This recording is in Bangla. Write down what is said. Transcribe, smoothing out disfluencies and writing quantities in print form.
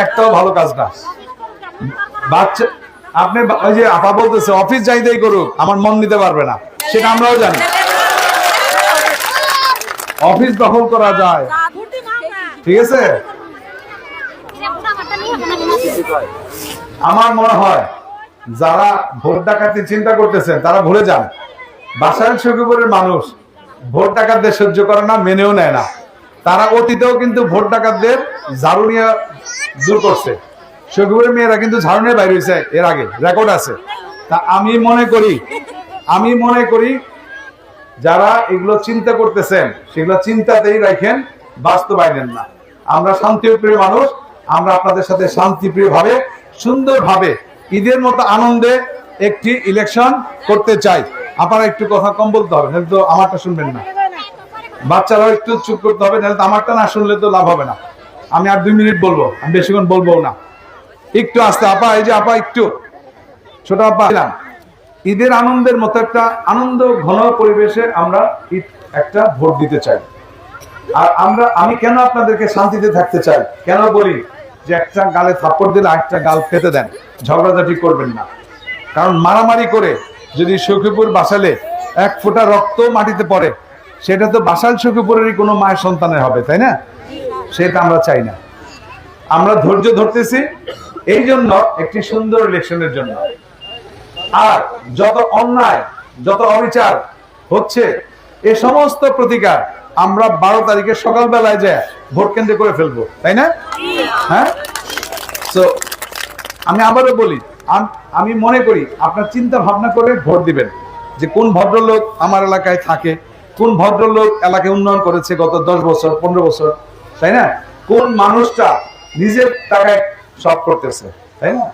একটাও ভালো কাজ না। বাচ্চা আপনি ওই যে আপা বলতেছে অফিস যাইতেই করুক, আমার মন নিতে পারবে না, সেটা আমরাও জানি। অফিস দখল করা যায়, ঠিক আছে। আমার মনে হয় যারা ভোট ডাকাতি চিন্তা করতেছেন তারা ভুলে যান, বাসাইল শফিপুরের মানুষ ভোট ডাকাতদের সহ্য করে না, মেনেও নেয় না। তারা অতীতেও কিন্তু ভোট ডাকাতদের ঝাড়ু নিয়ে দূর করছে। শফিপুরের মেয়েরা কিন্তু ঝাড়ু নিয়ে বাইরে হয়েছে, এর আগে রেকর্ড আছে। তা আমি মনে করি যারা এগুলো চিন্তা করতেছেন সেগুলো চিন্তাতেই রাখেন, বাস্তবায়নেন না। আমরা শান্তিপ্রিয় মানুষ, আমরা আপনাদের সাথে শান্তিপ্রিয় ভাবে সুন্দরভাবে ঈদের মতো আনন্দে একটি ইলেকশন করতে চাই। আপনারা একটু কথা কম বলতে হবে, নাহলে তো আমারটা শুনবেন না। বাচ্চারাও একটু চুপ করতে হবে, নাহলে তো আমারটা না শুনলে তো লাভ হবে না। আমি আর 2 মিনিট বলবো, আমি বেশিক্ষণ বলবো না। একটু আস্তে আপা, এই যে আপা একটু ছোট আপা, ঈদের আনন্দের মতো একটা আনন্দ ঘন পরিবেশে আমরা একটা ভোট দিতে চাই। আর আমি কেন আপনাদেরকে শান্তিতে থাকতে চাই, কেন বলি যে একটা গালে থাপ্পড় দিলে আরেকটা গাল পেতে দেন, ঝগড়াঝাটি করবেন না। কারণ মারামারি করে যদি সখীপুর বাসালে 1 ফোঁটা রক্ত মাটিতে পড়ে, সেটা তো বাসাল সখীপুরেরই কোনো মায়ের সন্তানের হবে, তাই না? সেটা আমরা চাই না। আমরা ধৈর্য ধরতেছি এই জন্য, একটি সুন্দর ইলেকশনের জন্য। আর যত অন্যায়, যত অবিচার হচ্ছে, এ সমস্ত প্রতিকার আমরা 12 তারিখে সকালবেলায় যায় ভোট কেন্দ্রে করে ফেলবো, তাই না? হ্যাঁ, তো আমি আবারও বলি, আমি মনে করি আপনার চিন্তা ভাবনা করে ভোট দিবেন যে কোন ভদ্রলোক আমার এলাকায় থাকে, কোন ভদ্রলোক এলাকায় উন্নয়ন করেছে গত 10 বছর 15 বছর, তাই না? কোন মানুষটা নিজের টাকায় সব করতেছে, তাই না?